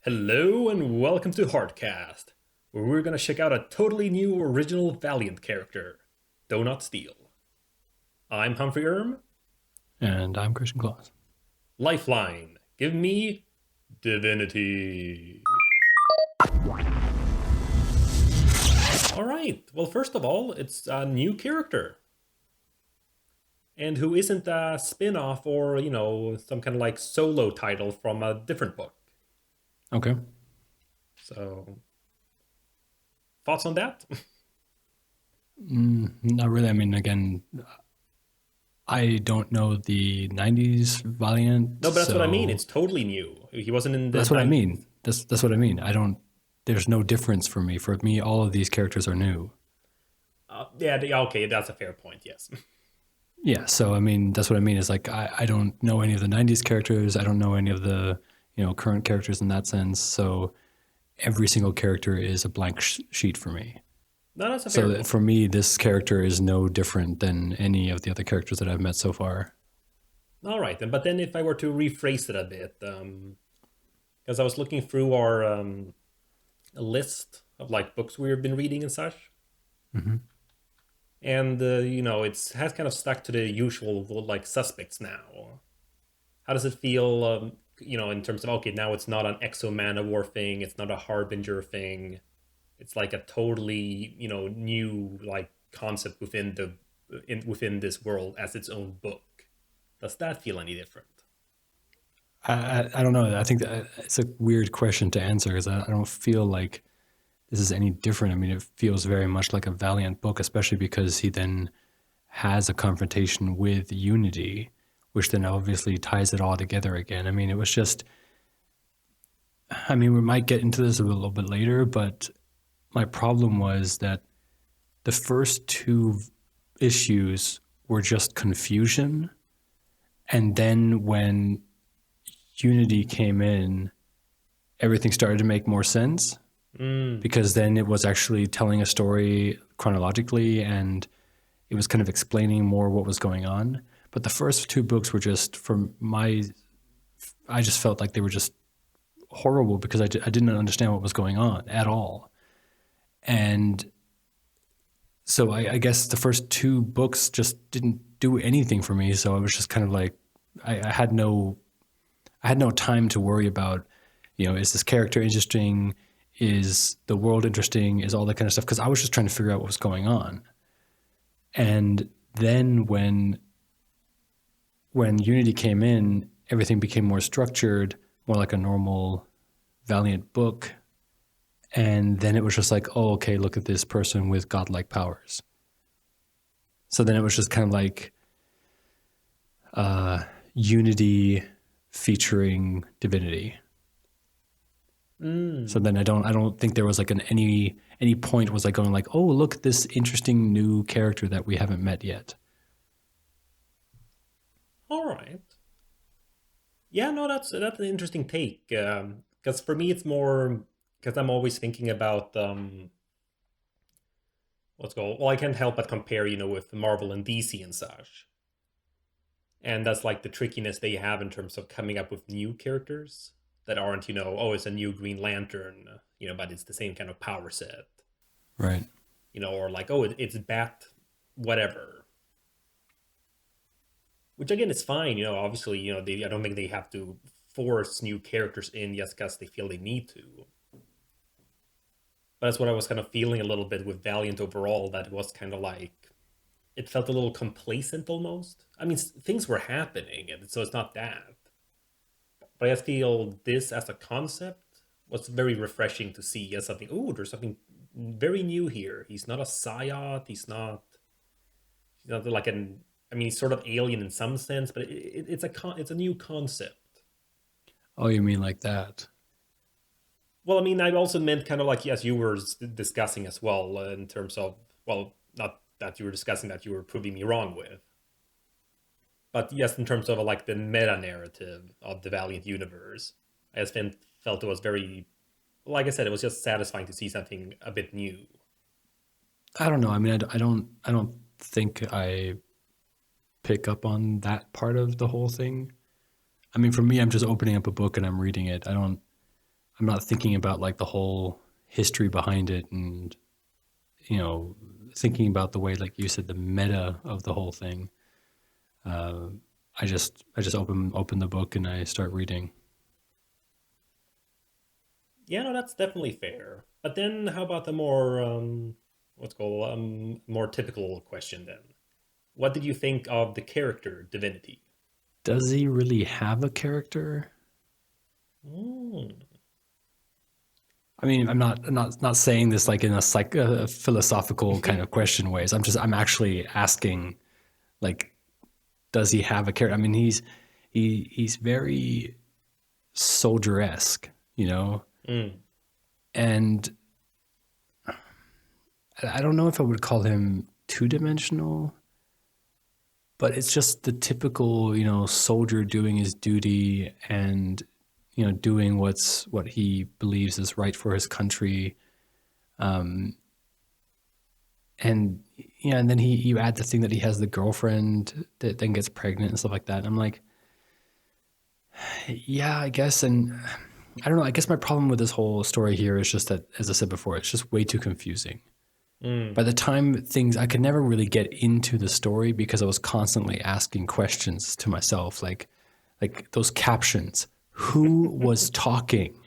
Hello and welcome to Hardcast, where we're gonna check out a totally new original Valiant character, Do Not Steal. I'm Humphrey Erm. And I'm Christian Claus. Lifeline, give me Divinity. Alright, well, first of all, it's a new character. And who isn't a spin off or, some kind of like solo title from a different book. Okay. So, thoughts on that? Not really. I mean, again, I don't know the 90s Valiant, No, but that's what I mean. so It's totally new. He wasn't in the that's what I 90s. mean. That's what I mean. I don't, there's no difference for me. For me, all of these characters are new. Yeah, okay, that's a fair point, yes. Yeah, so I mean, that's what I mean is like, I don't know any of the 90s characters. I don't know any of the, current characters in that sense. So every single character is a blank sheet for me. No, that's a fair So point. for me, this character is no different than any of the other characters that I've met so far. All right, then. But then if I were to rephrase it a bit, because I was looking through our list of like books we've been reading and such, Hmm. and it has kind of stuck to the usual like suspects now. How does it feel, in terms of okay, now it's not an Exo Man of War thing, it's not a Harbinger thing, it's like a totally new like concept within this world as its own book. Does that feel any different? I don't know. I think that it's a weird question to answer because I don't feel like this is any different. I mean, it feels very much like a Valiant book, especially because he then has a confrontation with Unity, which then obviously ties it all together again. I mean, it was just, I mean, we might get into this a little bit later, but my problem was that the first two issues were just confusion. And then when Unity came in, everything started to make more sense Mm. because then it was actually telling a story chronologically and it was kind of explaining more what was going on. But the first two books were just, I just felt like they were just horrible because I didn't understand what was going on at all. And so I guess the first two books just didn't do anything for me. So I was just kind of like, I had no time to worry about, is this character interesting? Is the world interesting? Is all that kind of stuff? Because I was just trying to figure out what was going on. And then when Unity came in, everything became more structured, more like a normal Valiant book. And then it was just like, oh, okay, look at this person with godlike powers. So then it was just kind of like Unity featuring Divinity. So Mm. then I don't think there was like any point was like going like, oh, look at this interesting new character that we haven't met yet. All right. Yeah, no, that's an interesting take. Because for me, it's more because I'm always thinking about what's called. Well, I can't help but compare, with Marvel and DC and such, and that's like the trickiness they have in terms of coming up with new characters that aren't, oh, it's a new Green Lantern, but it's the same kind of power set, Right. or like, oh, it's Bat, whatever. Which again is fine, obviously, I don't think they have to force new characters in just because they feel they need to. But that's what I was kind of feeling a little bit with Valiant overall. That it was kind of like it felt a little complacent almost. I mean, things were happening, and so it's not that. But I just feel this as a concept was very refreshing to see as something. Oh, there's something very new here. He's not a psyot. He's not. He's not like an. I mean, he's sort of alien in some sense, but it's a new concept. Oh, you mean like that? Well, I mean, I also meant kind of like as you were discussing as well, in terms of, well, not that you were discussing that you were proving me wrong with, but yes, in terms of like the meta narrative of the Valiant universe, I just felt it was very, like I said, it was just satisfying to see something a bit new. I don't know. I mean, I don't think I pick up on that part of the whole thing. I mean, for me, I'm just opening up a book and I'm reading it. I'm not thinking about like the whole history behind it, and you know, thinking about the way, like you said, the meta of the whole thing. Uh, I just open the book and I start reading. Yeah, no, that's definitely fair. But then how about the more what's called more typical question then? What did you think of the character Divinity? Does he really have a character? Mm. I mean, I'm not saying this like in a philosophical kind of question ways. I'm actually asking, like, does he have a character? I mean, he's very soldier esque, you know, Mm. and I don't know if I would call him two dimensional, but it's just the typical, soldier doing his duty and, doing what he believes is right for his country. And yeah, and then you add the thing that he has the girlfriend that then gets pregnant and stuff like that. And I'm like, yeah, I guess. And I don't know. I guess my problem with this whole story here is just that, as I said before, it's just way too confusing. Mm. By the time I could never really get into the story because I was constantly asking questions to myself, like those captions. Who was talking?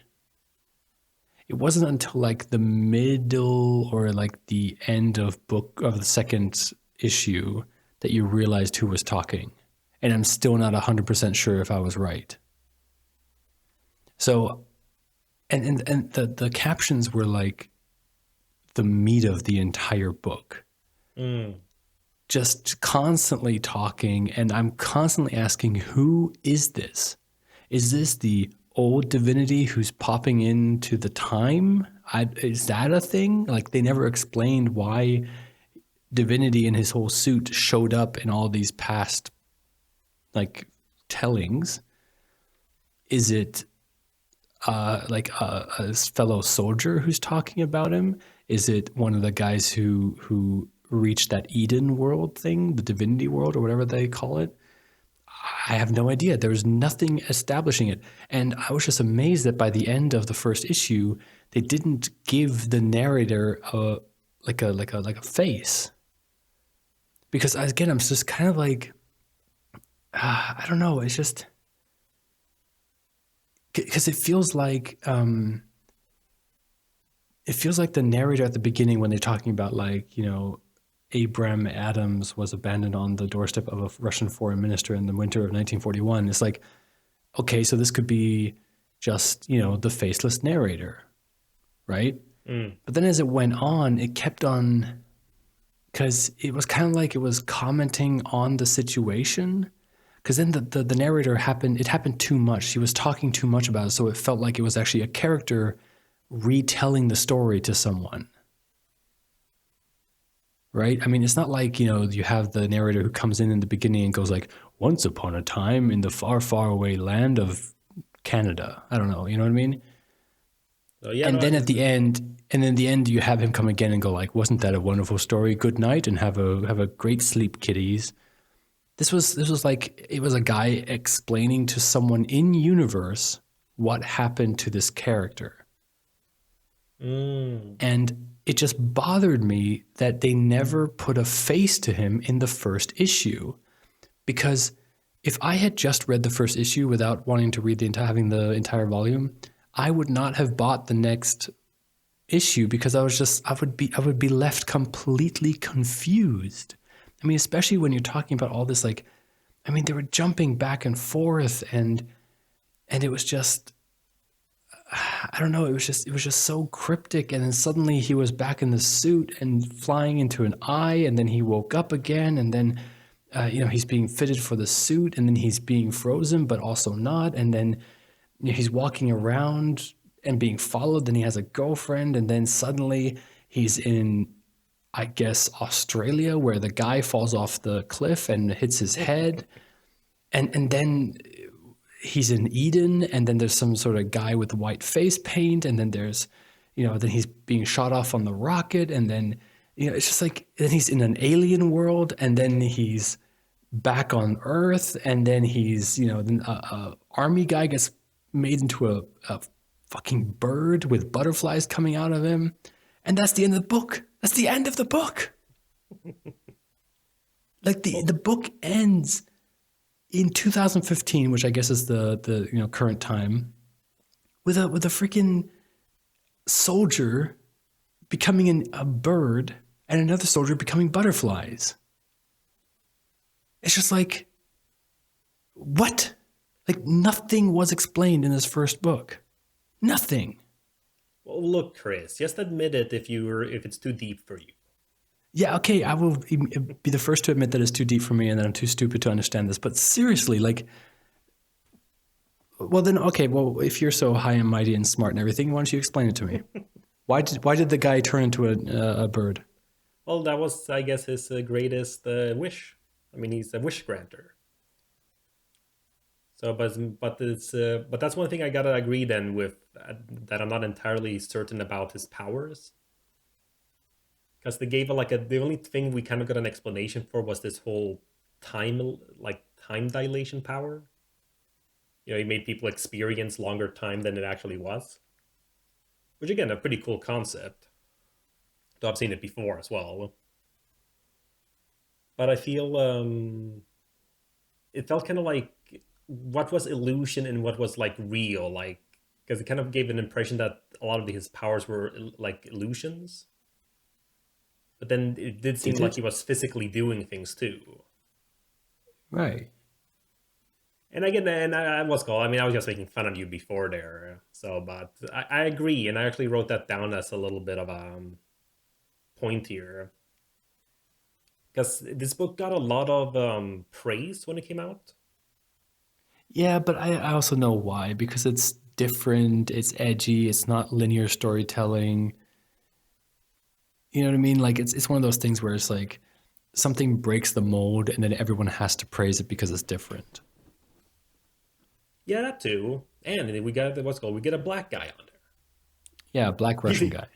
It wasn't until like the middle or like the end of the second issue that you realized who was talking. And I'm still not 100% sure if I was right. So, and the captions were like the meat of the entire book. Mm. Just constantly talking, and I'm constantly asking, who is this? Is this the old divinity who's popping into the time? Is that a thing? Like, they never explained why divinity in his whole suit showed up in all these past, like, tellings. Is it like a fellow soldier who's talking about him? Is it one of the guys who reached that Eden world thing, the divinity world, or whatever they call it? I have no idea. There was nothing establishing it, and I was just amazed that by the end of the first issue, they didn't give the narrator like a face. Because again, I'm just kind of like, I don't know. It's just because it feels like the narrator at the beginning when they're talking about, like, Abram Adams was abandoned on the doorstep of a Russian foreign minister in the winter of 1941. It's like, okay, so this could be just, the faceless narrator, right? Mm. But then as it went on, it kept on, because it was kind of like it was commenting on the situation. Because then the narrator it happened too much. She was talking too much about it, so it felt like it was actually a character retelling the story to someone. Right? I mean, it's not like, you have the narrator who comes in the beginning and goes like, once upon a time in the far, far away land of Canada. I don't know. You know what I mean? So yeah, And no, then at the end, you have him come again and go like, wasn't that a wonderful story? Good night and have a great sleep, kiddies. This was like, it was a guy explaining to someone in universe what happened to this character. mm. And it just bothered me that they never put a face to him in the first issue. Because if I had just read the first issue without wanting to read having the entire volume, I would not have bought the next issue because I would be left completely confused. I mean, especially when you're talking about all this, like, I mean, they were jumping back and forth, and it was just, I don't know, it was just so cryptic. And then suddenly he was back in the suit and flying into an eye, and then he woke up again, and then he's being fitted for the suit, and then he's being frozen but also not, and then he's walking around and being followed. Then he has a girlfriend, and then suddenly he's in, I guess, Australia, where the guy falls off the cliff and hits his head, and then he's in Eden, and then there's some sort of guy with white face paint, and then there's, then he's being shot off on the rocket, and then, it's just like, then he's in an alien world, and then he's back on Earth, and then he's, then a army guy gets made into a fucking bird with butterflies coming out of him. And that's the end of the book. That's the end of the book. Like the Well, book ends in 2015, which I guess is the current time, with a freaking soldier becoming a bird and another soldier becoming butterflies. It's just like, what? Like nothing was explained in this first book. Nothing. well, look, Chris, just admit it if it's too deep for you. Yeah, okay, I will be the first to admit that it's too deep for me and that I'm too stupid to understand this. But seriously, like, well then, okay, well if you're so high and mighty and smart and everything, why don't you explain it to me? Why did the guy turn into a bird? Well, that was, I guess, his greatest wish. I mean, he's a wish granter. So, but that's one thing I gotta agree then with that I'm not entirely certain about his powers because they gave the only thing we kind of got an explanation for was this whole time dilation power. You know, he made people experience longer time than it actually was, which again a pretty cool concept. Though I've seen it before as well, but I feel it felt kind of like what was illusion and what was like real, like because it kind of gave an impression that a lot of his powers were like illusions, but then it did seem Did like it? he was physically doing things too. Right. And again, and I was called. I mean, I was just making fun of you before there. So, but I agree, and I actually wrote that down as a little bit of a point here because this book got a lot of praise when it came out. Yeah, but I also know why, because it's different, it's edgy, it's not linear storytelling. You know what I mean? Like it's one of those things where it's like something breaks the mold and then everyone has to praise it because it's different. Yeah, that too. And we got what's called we get a black guy on Yeah, black Russian there. guy.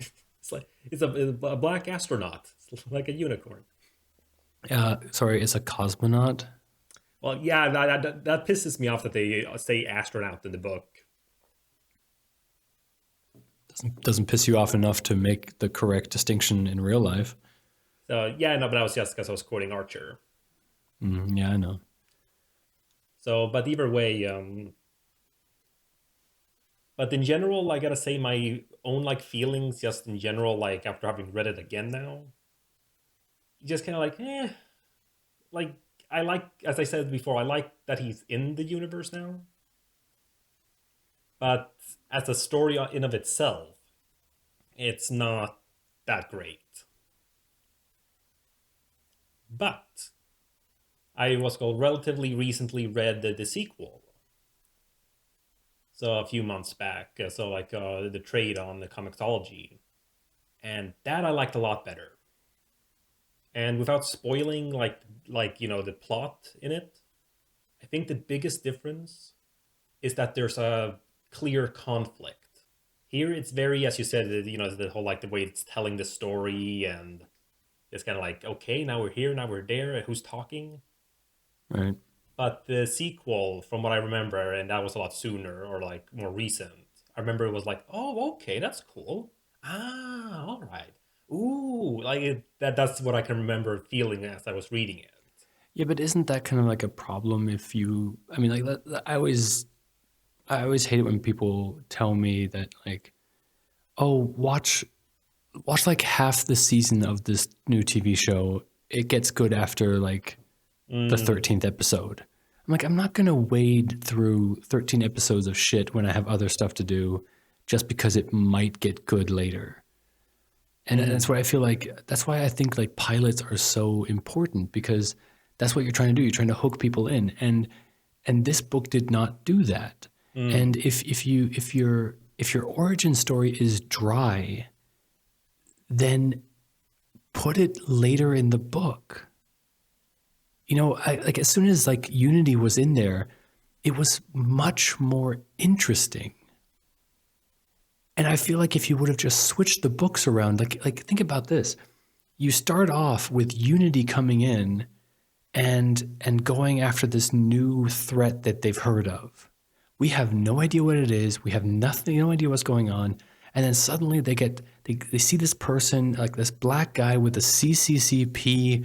It's like it's a black astronaut. It's like a unicorn. Sorry, it's a cosmonaut. Well, yeah, that pisses me off that they say astronaut in the book. Doesn't piss you off enough to make the correct distinction in real life. So yeah, no, but that was just because I was quoting Archer. Yeah, I know. So, but either way, but in general, I gotta say my own like feelings, just in general, like after having read it again now, just kind of like, like I like, as I said before, I like that he's in the universe now, but as a story in of itself, it's not that great. But I was called relatively recently read the sequel, so a few months back. So like the trade on the Comixology, and that I liked a lot better. And without spoiling the plot in it, I think the biggest difference is that there's a clear conflict. Here it's very, as you said, the whole like the way it's telling the story, and it's kind of like, okay, now we're here, now we're there, who's talking? Right. But the sequel, from what I remember, and that was a lot sooner or like more recent, I remember it was like, oh, okay, that's cool. Ah, all right. Ooh, that's what I can remember feeling as I was reading it. Yeah, but isn't that kind of like a problem if you? I mean, like I always hate it when people tell me that like, oh, watch like half the season of this new TV show. It gets good after like the Mm, 13th episode. I'm like, I'm not going to wade through 13 episodes of shit when I have other stuff to do just because it might get good later. And that's mm, why I feel like, that's why I think like pilots are so important because that's what you're trying to do. You're trying to hook people in. And this book did not do that. And mm. if your origin story is dry, then put it later in the book. Like as soon as like Unity was in there, it was much more interesting. And I feel like if you would have just switched the books around, like think about this. You start off with Unity coming in and going after this new threat that they've heard of. We have no idea what it is. We have nothing, no idea what's going on. And then suddenly they see this person, like this black guy with a CCCP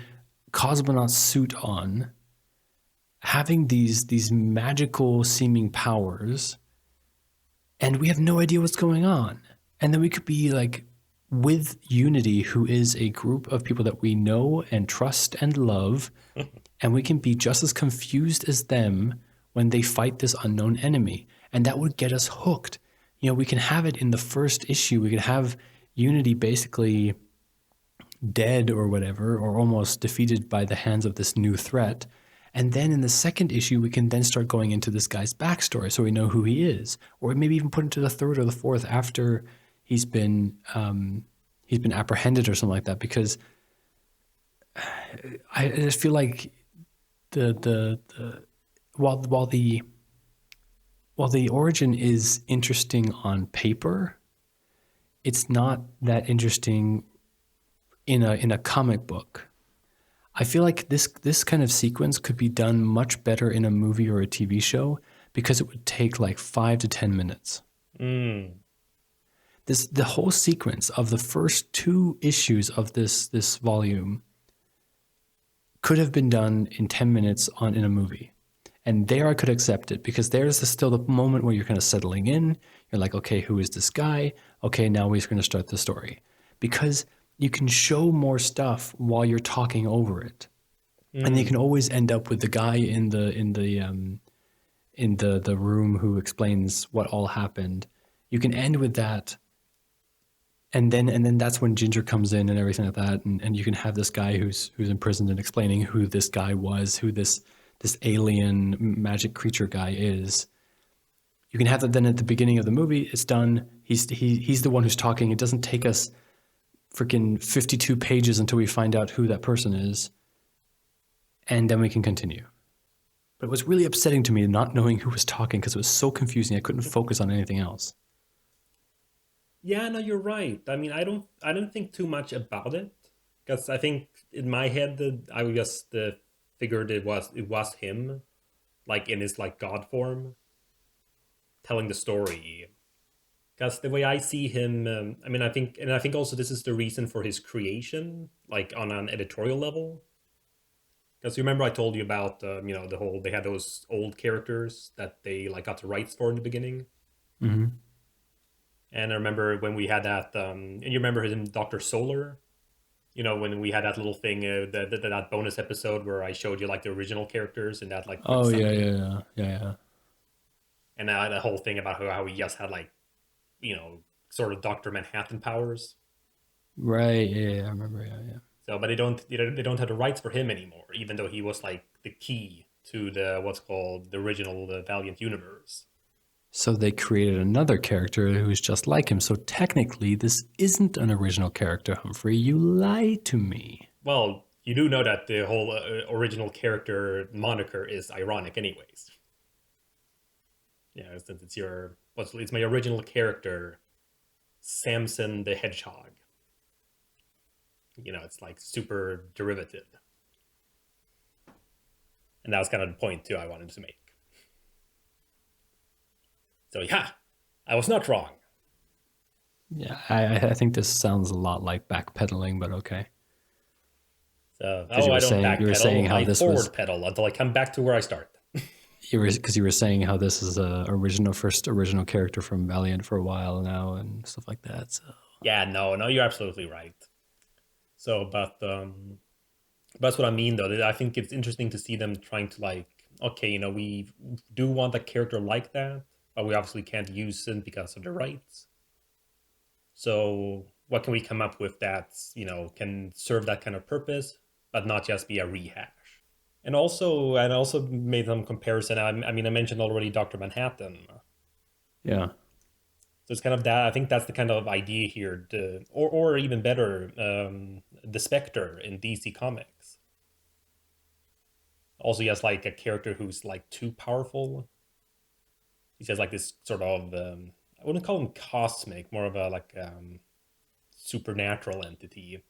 cosmonaut suit on, having these magical seeming powers, and we have no idea what's going on. And then we could be like with Unity, who is a group of people that we know and trust and love, and we can be just as confused as them when they fight this unknown enemy. And that would get us hooked. You know, we can have it in the first issue. We could have Unity basically dead or whatever, or almost defeated by the hands of this new threat. And then in the second issue, we can then start going into this guy's backstory so we know who he is. Or maybe even put into the third or the fourth after he's been apprehended or something like that. Because I just feel like the while the origin is interesting on paper, it's not that interesting in a comic book. I feel like this kind of sequence could be done much better in a movie or a TV show because it would take like 5 to 10 minutes. The whole sequence of the first 2 issues of this volume could have been done in 10 minutes in a movie. And there I could accept it because there's still the moment where you're kind of settling in. You're like, okay, who is this guy? Okay, now we're going to start the story. Because you can show more stuff while you're talking over it. And you can always end up with the guy in the room who explains what all happened. You can end with that. And then that's when Ginger comes in and everything like that. And you can have this guy who's imprisoned and explaining who this guy was, who this alien magic creature guy is. You can have that then at the beginning of the movie. It's done. He's the one who's talking. It doesn't take us freaking 52 pages until we find out who that person is. And then we can continue. But it was really upsetting to me not knowing who was talking because it was so confusing. I couldn't focus on anything else. Yeah, no, you're right. I mean, I don't think too much about it because I think in my head I just figured it was him, like in his like god form, telling the story. Because the way I see him, I mean, I think also this is the reason for his creation, like on an editorial level. Because you remember I told you about, the whole they had those old characters that they like got the rights for in the beginning. Mm-hmm. And I remember when we had that, and you remember him, Doctor Solar. When we had that little thing, that bonus episode where I showed you like the original characters and that like with Oh, yeah, Sunny, yeah, yeah, yeah. and the whole thing about how he just had like, you know, sort of Doctor Manhattan powers. Right, yeah, yeah, I remember, yeah, yeah. So, but they don't have the rights for him anymore, even though he was like the key to the what's called the original Valiant universe. So they created another character who's just like him. So technically, this isn't an original character, Humphrey. You lied to me. Well, you do know that the whole original character moniker is ironic, anyways. Yeah, since it's my original character, Samson the Hedgehog. It's like super derivative, and that was kind of the point too I wanted to make. So yeah, I was not wrong. Yeah, I think this sounds a lot like backpedaling, but okay. So, Because I don't you were saying backpedal. how I this forward was pedal until I come back to where I start. because you were saying how this is a first original character from Valiant for a while now and stuff like that. So Yeah, no, no, you're absolutely right. So, but that's what I mean, though. I think it's interesting to see them trying to like, okay, we do want a character like that, but we obviously can't use it because of the rights. So, what can we come up with that can serve that kind of purpose, but not just be a rehash? And also made some comparison. I mean, I mentioned already Doctor Manhattan. yeah, So it's kind of that. I think that's the kind of idea here, or even better, the Spectre in DC Comics. Also, he has like a character who's like too powerful. He has like this sort of, I wouldn't call him cosmic, more of a like supernatural entity.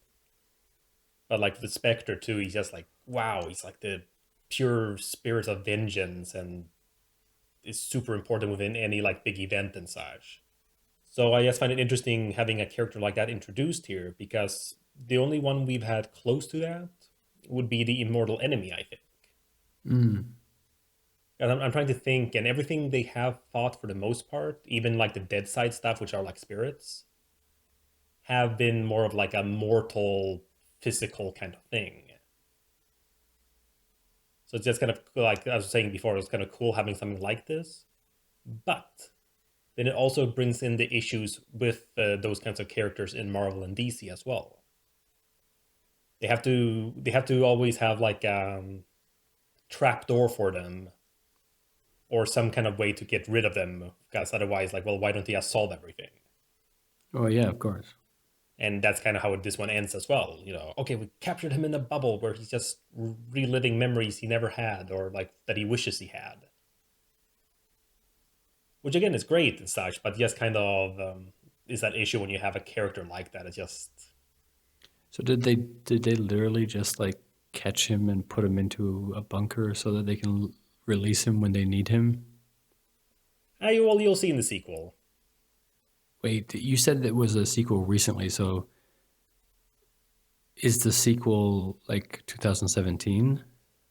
But like the Spectre too, he's just like wow, he's like the pure spirit of vengeance, and is super important within any like big event and such. So I just find it interesting having a character like that introduced here because the only one we've had close to that would be the immortal enemy, I think. Mm. And I'm trying to think, and everything they have fought for the most part, even like the dead side stuff, which are like spirits, have been more of like a mortal, physical kind of thing. So it's just kind of like I was saying before, it's kind of cool having something like this. But then it also brings in the issues with those kinds of characters in Marvel and DC as well. They have to always have like trap door for them or some kind of way to get rid of them because otherwise, like, well, why don't they just solve everything? Oh yeah, of course. And that's kind of how this one ends as well. Okay, we captured him in a bubble where he's just reliving memories he never had or like that he wishes he had, which again is great and such, but just kind of is that issue when you have a character like that. It just So did they literally just like catch him and put him into a bunker so that they can release him when they need him? well, you'll see in the sequel. Wait, you said it was a sequel recently, so is the sequel like 2017?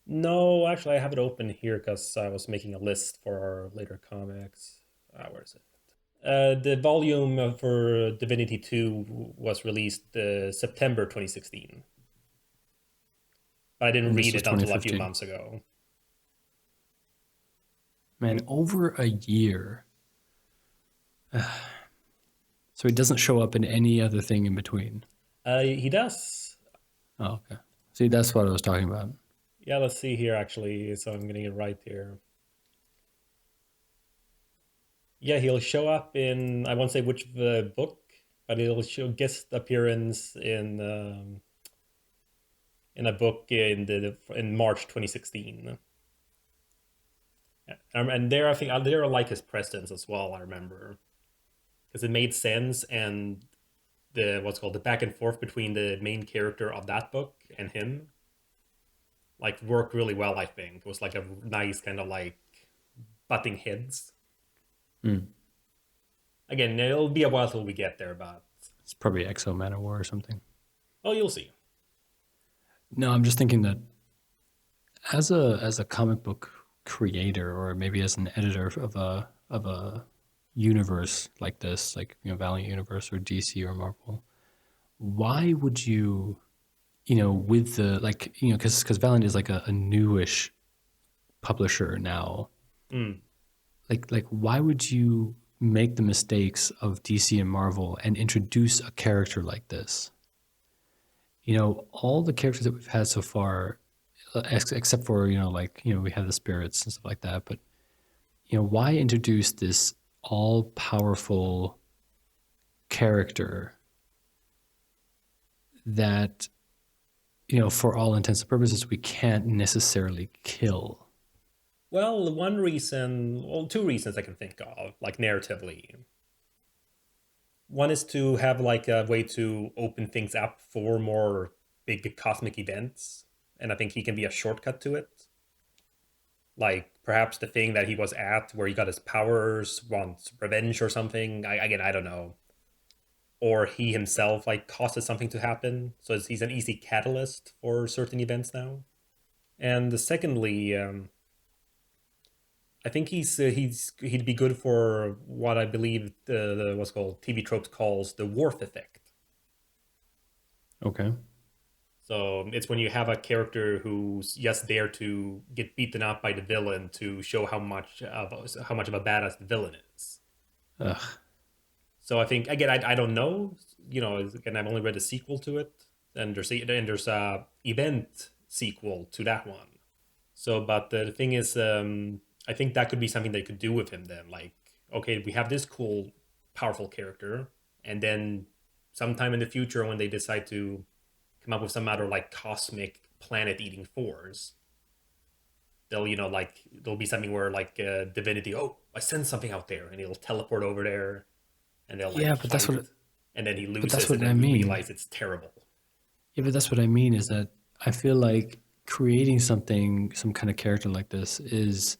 No, actually, I have it open here because I was making a list for our later comics. Where is it? The volume for Divinity 2 was released September 2016. But I didn't And this read was it until a few 2015. months ago. Man, over a year. So he doesn't show up in any other thing in between. He does. Oh, okay. See, that's what I was talking about. Yeah, let's see here actually. So I'm getting it right here. Yeah, he'll show up in I won't say which book, but he'll show guest appearance in a book in March 2016. And there I think there I like his presence as well. I remember because it made sense and the what's called the back and forth between the main character of that book and him like worked really well. I think it was like a nice kind of like butting heads. Mm. Again, it'll be a while till we get there, but It's probably Exo Man of War or something. oh, you'll see. No, I'm just thinking that as a comic book creator or maybe as an editor of a universe like this, like Valiant Universe or DC or Marvel, why would you, with the like, because Valiant is like a newish publisher now, Mm. like why would you make the mistakes of DC and Marvel and introduce a character like this? All the characters that we've had so far, except for we have the spirits and stuff like that, but why introduce this all powerful character that for all intents and purposes we can't necessarily kill? Well, two reasons I can think of, like narratively. One is to have like a way to open things up for more big cosmic events, and I think he can be a shortcut to it. Like perhaps the thing that he was at where he got his powers wants revenge or something. Again, I don't know. Or he himself like causes something to happen, so he's an easy catalyst for certain events now. And secondly, I think he'd be good for what I believe the what's called TV tropes calls the Worf effect. Okay. So it's when you have a character who's just there to get beaten up by the villain to show how much of a badass the villain is. Ugh. So I think again I don't know. Again I've only read the sequel to it, and there's a event sequel to that one. So, but the thing is, I think that could be something they could do with him then. Like, okay, we have this cool, powerful character, and then sometime in the future, when they decide to come up with some other like cosmic planet-eating force, there'll be something where like Divinity, oh, I sent something out there, and he'll teleport over there, and they'll like Yeah, but that's fight, what and then he but that's loses, and what I then we mean. realize it's terrible. Yeah, but that's what I mean is that I feel like creating some kind of character like this is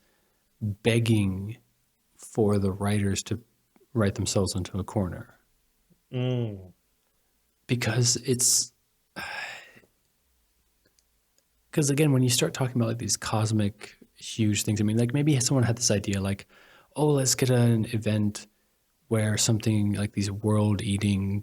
begging. for the writers to write themselves into a corner Mm. because it's because again, when you start talking about like these cosmic huge things, I mean, like maybe someone had this idea like, oh, let's get an event where something like these world-eating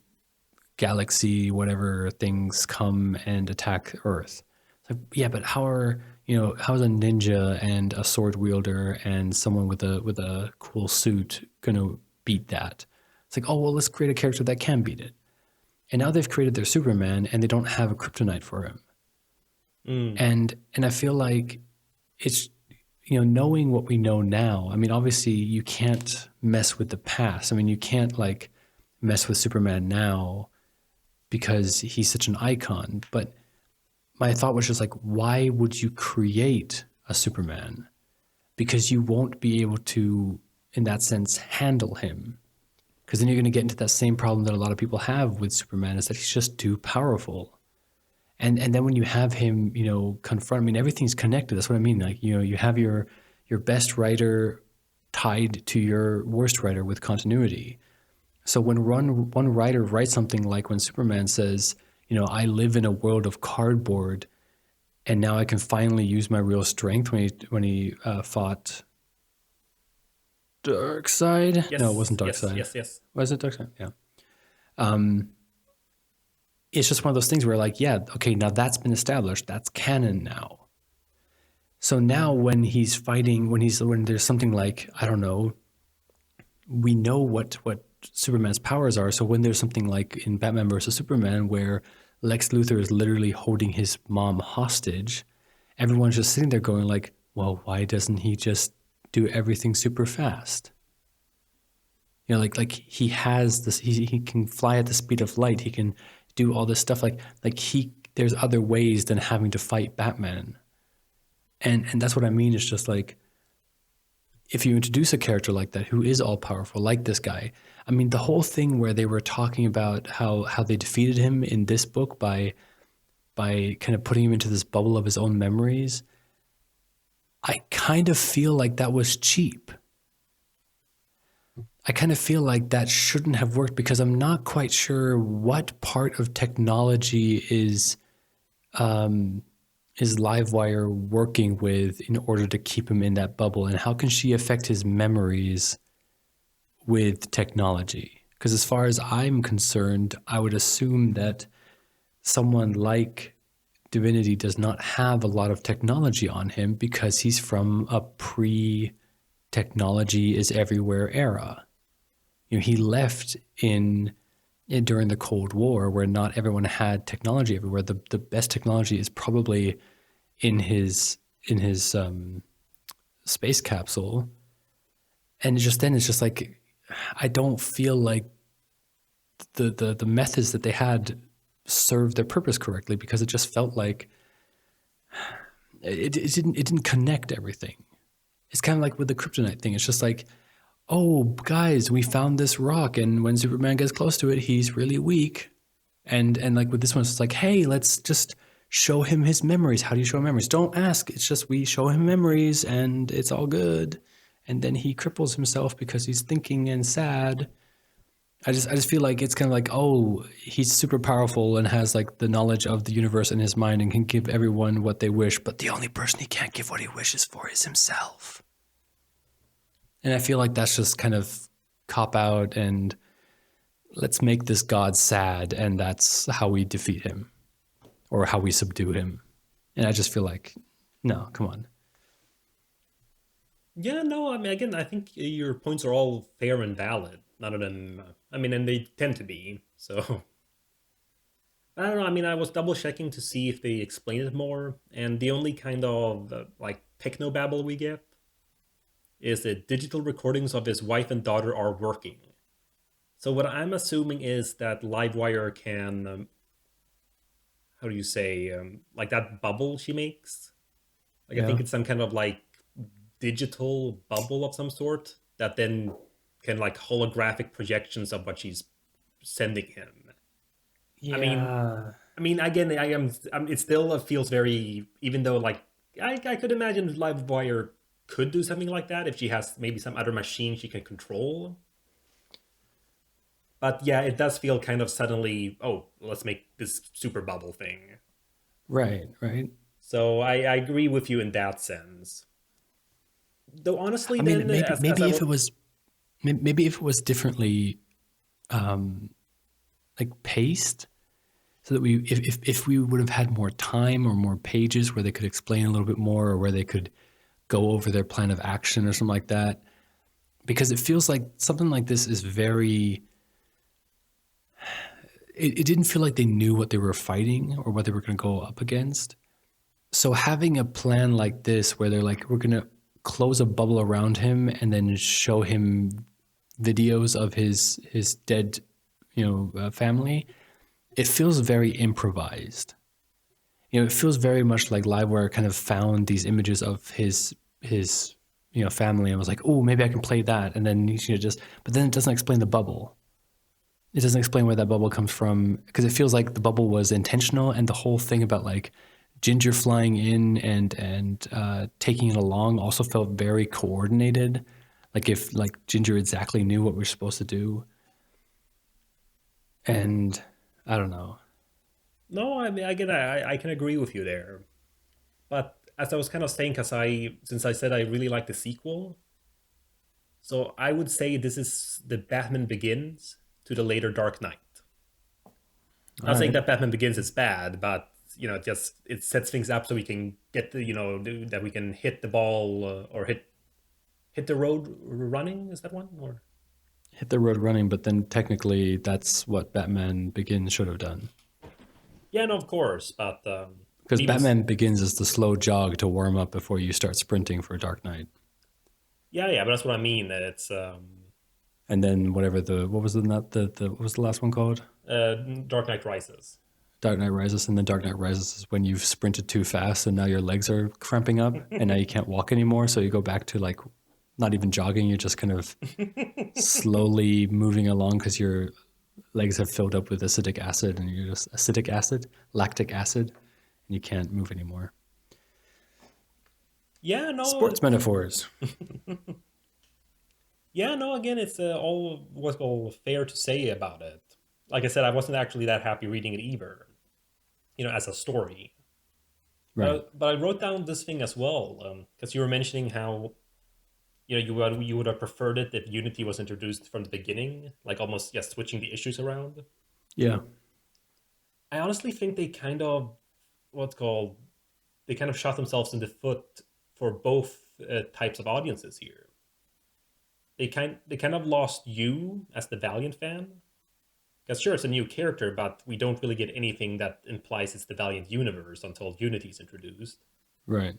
galaxy whatever things come and attack Earth. It's like, yeah, but how's a ninja and a sword wielder and someone with a cool suit gonna beat that? It's like, oh well, let's create a character that can beat it. And now they've created their Superman and they don't have a kryptonite for him. Mm. And I feel like it's knowing what we know now. I mean, obviously you can't mess with the past. I mean, you can't like mess with Superman now because he's such an icon. But my thought was just like, why would you create a Superman? Because you won't be able to, in that sense, handle him. Because then you're going to get into that same problem that a lot of people have with Superman is that he's just too powerful. And then when you have him, confront, I mean, everything's connected. That's what I mean. Like, you have your best writer tied to your worst writer with continuity. So when one writer writes something like when Superman says, I live in a world of cardboard, and now I can finally use my real strength when he fought Darkseid. No, it Yes, wasn't yes, Darkseid. yes, yes. Was it Darkseid? Yeah. It's just one of those things where like, yeah, okay, now that's been established. That's canon now. So now when he's fighting, when there's something like, I don't know, we know what Superman's powers are. So when there's something like in Batman versus Superman where Lex Luthor is literally holding his mom hostage, everyone's just sitting there going like, well, why doesn't he just do everything super fast? Like he has this, he can fly at the speed of light. He can do all this stuff. There's other ways than having to fight Batman. And that's what I mean. It's just like, if you introduce a character like that who is all powerful, like this guy, I mean, the whole thing where they were talking about how they defeated him in this book by kind of putting him into this bubble of his own memories, I kind of feel like that was cheap. I kind of feel like that shouldn't have worked because I'm not quite sure what part of technology is Livewire working with in order to keep him in that bubble, and how can she affect his memories with technology? Because as far as I'm concerned, I would assume that someone like Divinity does not have a lot of technology on him because he's from a pre-technology is everywhere era. He left during the Cold War where not everyone had technology everywhere. The best technology is probably in his space capsule, and it's just like I don't feel like the methods that they had served their purpose correctly because it just felt like it didn't connect everything. It's kind of like with the kryptonite thing. It's just like, oh, guys, we found this rock, and when Superman gets close to it, he's really weak. And like with this one, it's like, hey, let's just show him his memories. How do you show him memories? Don't ask. It's just we show him memories, and it's all good. And then he cripples himself because he's thinking and sad. I just feel like it's kind of like, oh, he's super powerful and has like the knowledge of the universe in his mind and can give everyone what they wish, but the only person he can't give what he wishes for is himself. And I feel like that's just kind of cop out and let's make this god sad, and that's how we defeat him or how we subdue him. And I just feel like, no, come on. Yeah, no, I mean, again, I think your points are all fair and valid. None of them, I mean, and they tend to be. So, I don't know. I mean, I was double checking to see if they explain it more, and the only kind of like technobabble we get is that digital recordings of his wife and daughter are working. So, what I'm assuming is that Livewire can, how do you say, like that bubble she makes? Like, I Yeah. think it's some kind of like digital bubble of some sort that then can like holographic projections of what she's sending him. I mean, Yeah. again, it still feels very, even though like I could imagine Livewire. could do something like that if she has maybe some other machine she can control. But yeah, it does feel kind of suddenly, oh, let's make this super bubble thing. Right, right. So I agree with you in that sense. Though honestly, I mean, then as I maybe if it was differently like paced, so that we if we would have had more time or more pages where they could explain a little bit more, or where they could go over their plan of action or something like that, because it feels like something like this is very. It didn't feel like they knew what they were fighting or what they were going to go up against. So having a plan like this, where they're like, we're going to close a bubble around him and then show him videos of his dead, family, it feels very improvised. It feels very much like Livewire kind of found these images of his family and was like, oh, maybe I can play that, and then but then it doesn't explain the bubble. It doesn't explain where that bubble comes from, because it feels like the bubble was intentional, and the whole thing about like Ginger flying in and taking it along also felt very coordinated, like if like Ginger exactly knew what we are supposed to do. And I don't know. no, I mean, again, I can agree with you there. But as I was kind of saying, since I said I really like the sequel, so I would say this is the Batman Begins to the later Dark Knight. All Not saying right. that Batman Begins is bad, but just it sets things up so we can get that we can hit the ball or hit the road running. Is that one or? Hit the road running, but then technically that's what Batman Begins should have done. Yeah, no, of course, but Because even Batman Begins is the slow jog to warm up before you start sprinting for Dark Knight. yeah, but that's what I mean. That it's And then whatever what was what was the last one called? Dark Knight Rises. Dark Knight Rises, and then Dark Knight Rises is when you've sprinted too fast and now your legs are cramping up and now you can't walk anymore. So you go back to like not even jogging, you're just kind of slowly moving along because your legs have filled up with acetic acid and you're just lactic acid, and you can't move anymore. Yeah, no, Sports metaphors. yeah, no. Again, it's all what's all fair to say about it. Like I said, I wasn't actually that happy reading it either. As a story. Right. But I wrote down this thing as well because you were mentioning how you would have preferred it if Unity was introduced from the beginning, like almost switching the issues around. Yeah. I honestly think they kind of what's called they kind of shot themselves in the foot for both types of audiences here. They kind of lost you as the Valiant fan. Because sure, it's a new character, but we don't really get anything that implies it's the Valiant universe until Unity's introduced. Right.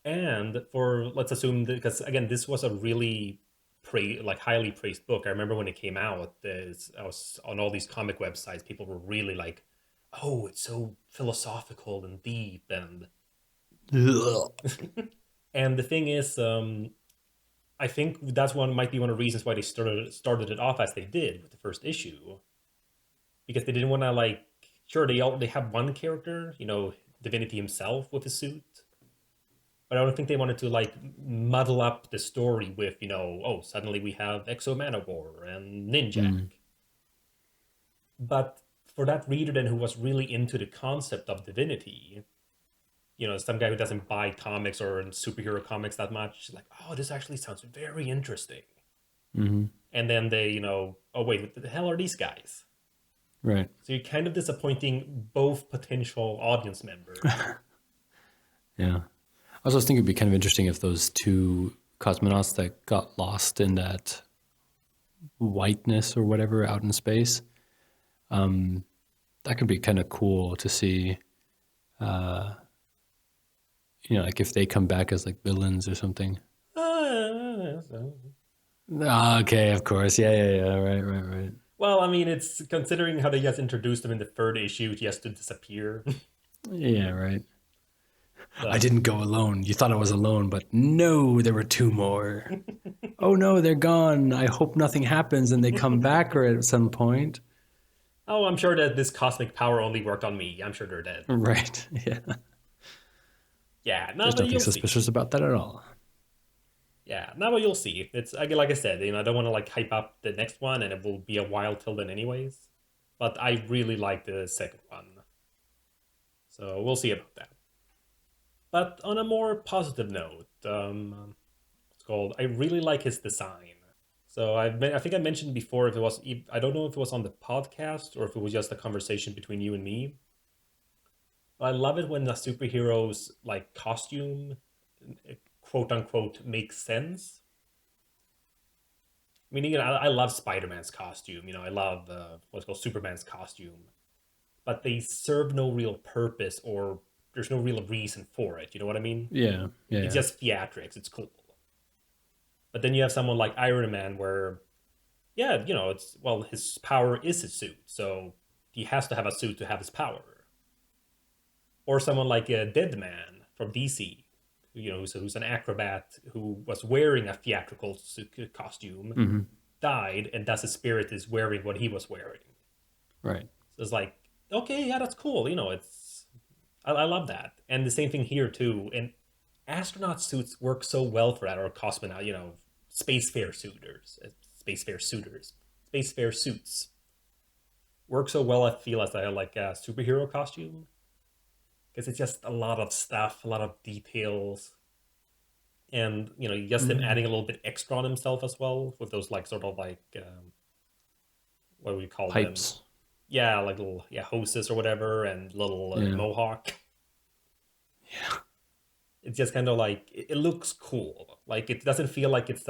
And for let's assume that, because again, this was a really highly praised book. I remember when it came out, I was on all these comic websites. People were really like, "Oh, it's so philosophical and deep," Ugh. and the thing is, I think that's might be one of the reasons why they started it off as they did with the first issue, because they didn't want to sure they have one character, Divinity himself with his suit, but I don't think they wanted to muddle up the story with oh, suddenly we have Exo Manowar and Ninjak. Mm. But for that reader then who was really into the concept of Divinity, some guy who doesn't buy comics or superhero comics that much, like, oh, this actually sounds very interesting. Mm-hmm. And then they, oh wait, what the hell are these guys? Right. So you're kind of disappointing both potential audience members. Yeah. I was thinking it'd be kind of interesting if those two cosmonauts that got lost in that whiteness or whatever out in space, that could be kind of cool to see. Like if they come back as like villains or something. Okay, of course. Yeah. Right. Well, I mean, it's considering how they just introduced them in the third issue, he has to disappear. Yeah, right. I So, didn't go alone. You thought I was alone, but no, there were two more. Oh no, they're gone. I hope nothing happens and they come back or at some point. oh, I'm sure that this cosmic power only worked on me. I'm sure they're dead. Right. Yeah. Yeah, no, There's but nothing you'll see. suspicious about that at all. Yeah, now you'll see. It's like I said, I don't want to like hype up the next one, and it will be a while till then, anyways. But I really like the second one, so we'll see about that. But on a more positive note, it's called. I really like his design. So I think I mentioned before if it was I don't know if it was on the podcast or if it was just a conversation between you and me. But I love it when a superhero's like costume, quote unquote, makes sense. Meaning, I love Spider-Man's costume. I love what's called Superman's costume, but they serve no real purpose or there's no real reason for it. You know what I mean? Yeah, yeah, It's yeah. just theatrics. It's cool. But then you have someone like Iron Man, where yeah, it's well, his power is his suit, so he has to have a suit to have his power. Or someone like a Dead Man from DC, who's an acrobat who was wearing a theatrical costume, Hmm. died, and thus his spirit is wearing what he was wearing. Right. So it's like, okay, yeah, that's cool. It's I love that, and the same thing here too. And astronaut suits work so well for that, or cosmonaut, spacefarer suitors, spacefarer suitors, spacefarer suits work so well. I feel as like a superhero costume because it's just a lot of stuff, a lot of details, and just them Mm. adding a little bit extra on himself as well with those like sort of like what do we call them? Pipes. Yeah, like little hoses or whatever, and little Yeah. mohawk. Yeah. It's just kind of like it looks cool. Like it doesn't feel like it's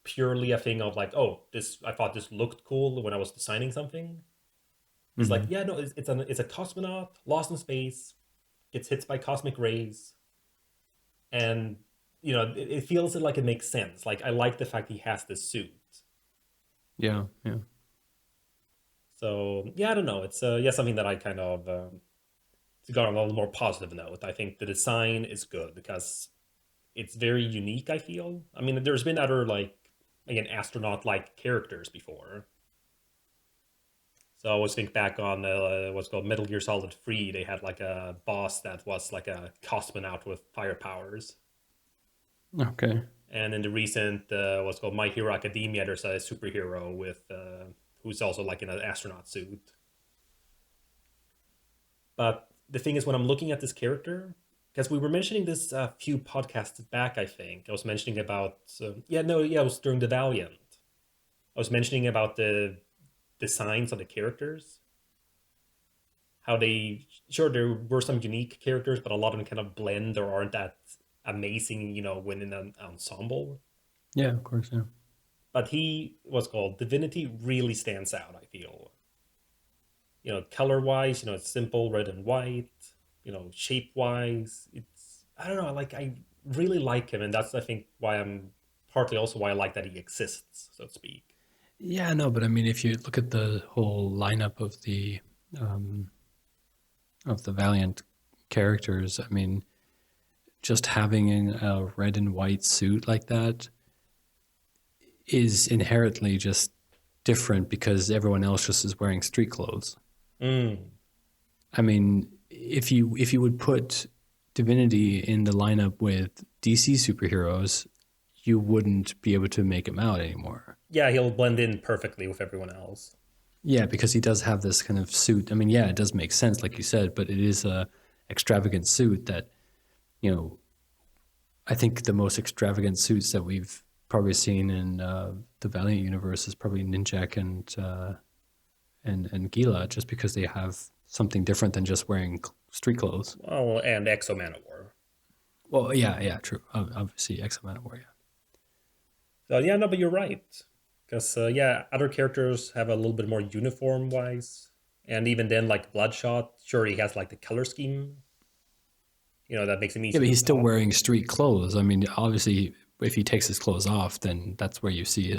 purely a thing of like, oh, this I thought this looked cool when I was designing something. It's like, Hmm. yeah, no, it's a cosmonaut lost in space, gets hit by cosmic rays, and it feels like it makes sense. Like I like the fact he has this suit. Yeah. Yeah. So yeah, I don't know. It's yeah, something that I kind of to go on a little more positive note. I think the design is good because it's very unique. I feel. I mean, there's been other like again astronaut like characters before. So I always think back on what's called Metal Gear Solid 3. They had like a boss that was like a cosmonaut with fire powers. Okay. And in the recent what's called My Hero Academia, there's a superhero with who's also like in an astronaut suit. But the thing is, when I'm looking at this character, because we were mentioning this a few podcasts back, I think I was mentioning about yeah, no, yeah, it was during the Valiant. I was mentioning about the designs of the characters, how they sure there were some unique characters, but a lot of them kind of blend or aren't that amazing, when in an ensemble. Yeah. Of course. Yeah. But he was called Divinity really stands out. I feel, color wise, it's simple red and white. Shape wise, it's I don't know. Like I really like him, and that's I think why I'm partly also why I like that he exists, so to speak. Yeah. No, but I mean, if you look at the whole lineup um, of the Valiant characters, I mean, just having a red and white suit like that is inherently just different because everyone else just is wearing street clothes. Mm. I mean, if you would put Divinity in the lineup with DC superheroes, you wouldn't be able to make him out anymore. Yeah, he'll blend in perfectly with everyone else. Yeah, because he does have this kind of suit. I mean, yeah, it does make sense, like you said, but it is a extravagant suit that, you know, I think the most extravagant suits that we've probably seen in the Valiant universe is probably Ninjak and Gila, just because they have something different than just wearing street clothes. Well, and Exo Manowar. Well, yeah, yeah, true. Obviously, X Men Warrior. So yeah, no, but you're right. Because yeah, other characters have a little bit more uniform wise, and even then, like Bloodshot, sure he has like the color scheme, that makes him Yeah, easy but to he's still spot. wearing street clothes. I mean, obviously, if he takes his clothes off, then that's where you see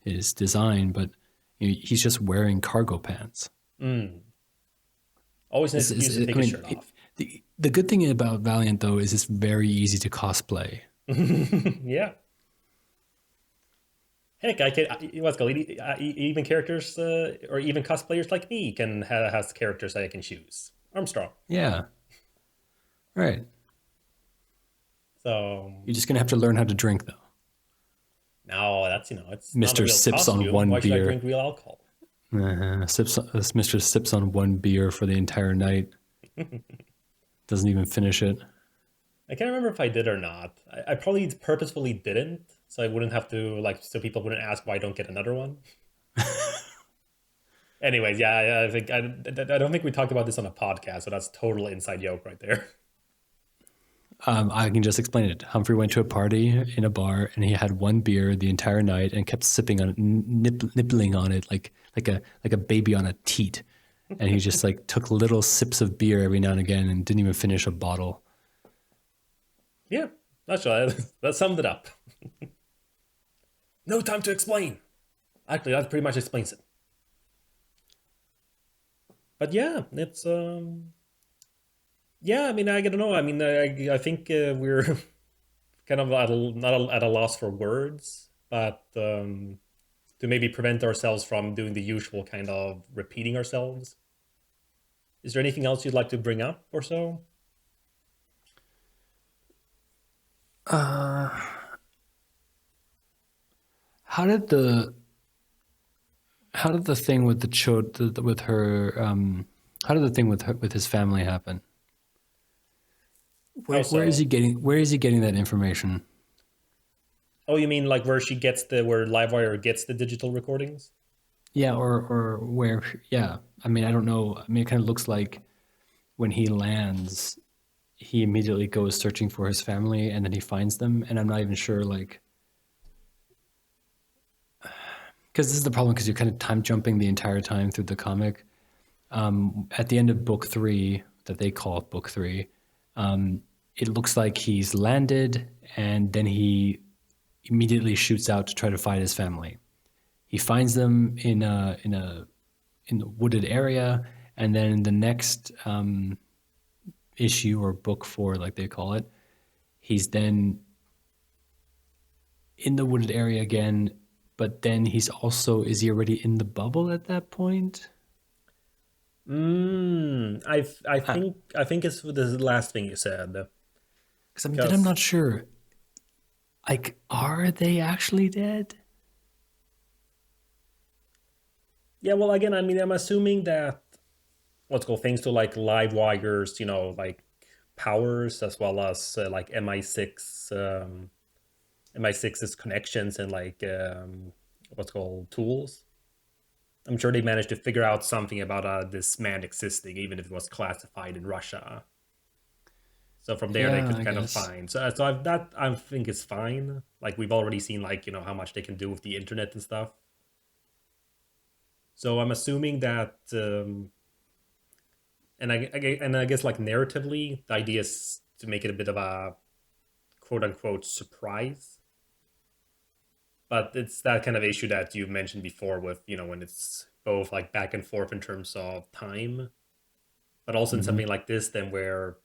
his design. But he's just wearing cargo pants. Mm. Always an excuse to I take his mean, shirt off. the good thing about Valiant though is it's very easy to cosplay. Yeah. Heck, I can. What's called even characters or even cosplayers like me can has characters that I can choose. Armstrong. Yeah, right. So You're just gonna have to learn how to drink, though. no, that's it's not a Mister real sips on costume. one Why should I beer. drink real alcohol? Mister sips on one beer for the entire night. Doesn't even finish it. I can't remember if I did or not. I probably purposefully didn't, so I wouldn't have to so people wouldn't ask why I don't get another one. Anyways, yeah, I think I don't think we talked about this on a podcast, so that's total inside joke right there. I can just explain it. Humphrey went to a party in a bar, and he had one beer the entire night and kept sipping on it, nibbling on it like a baby on a teat. And he just like took little sips of beer every now and again and didn't even finish a bottle. Yeah, that's right. That summed it up. No time to explain. Actually, that pretty much explains it. But yeah, it's yeah. I mean, I don't know. I mean, I think we're kind of not at a loss for words, but to maybe prevent ourselves from doing the usual kind of repeating ourselves. Is there anything else you'd like to bring up or so? How did the how did the thing with the with her how did the thing with with his family happen? How so? Where is he getting that information? Oh, you mean like where Livewire gets the digital recordings? Yeah, or where? Yeah, I mean, I don't know. I mean, it kind of looks like when he lands, he immediately goes searching for his family, and then he finds them. And I'm not even sure, like, because this is the problem, because you're kind of time jumping the entire time through the comic. At the end of book three, that they call book three, it looks like he's landed, and then he immediately shoots out to try to find his family. He finds them in the wooded area, and then in the next issue, or book four, like they call it, he's then in the wooded area again. But then is he already in the bubble at that point? I I think it's the last thing you said. Because I mean, then I'm Because not sure. Like, are they actually dead? yeah, well, again, I mean, I'm assuming that what's called things to like live wires, like powers as well as like MI6's connections and like what's called tools. I'm sure they managed to figure out something about this man existing, even if it was classified in Russia. So from there, they Yeah, could I kind of guess. find. That I think is fine. Like we've already seen, like how much they can do with the internet and stuff. So I'm assuming that, and I guess like narratively, the idea is to make it a bit of a quote unquote surprise. But it's that kind of issue that you mentioned before with when it's both like back and forth in terms of time, but also in Hmm. something like this, then where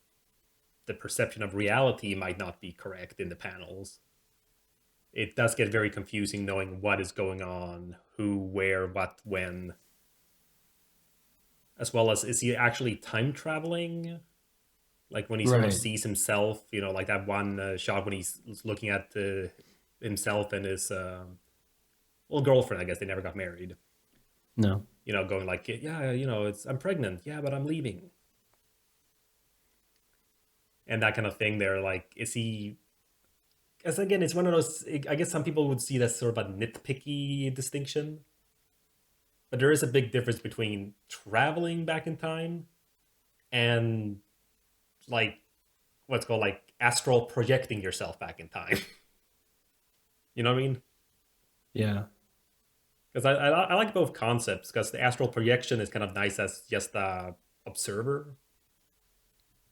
the perception of reality might not be correct in the panels. It does get very confusing knowing what is going on, who, where, what, when, as well as is he actually time traveling? Like when he sort of Right. sees himself, like that one shot when he's looking at himself and his well girlfriend. I guess they never got married. No. Going like, yeah, it's I'm pregnant, yeah, but I'm leaving, and that kind of thing. They're like, is he? As again, it's one of those. I guess some people would see that sort of a nitpicky distinction, but there is a big difference between traveling back in time and like what's called like astral projecting yourself back in time. You know what I mean? Yeah. Because I like both concepts because the astral projection is kind of nice as just a observer,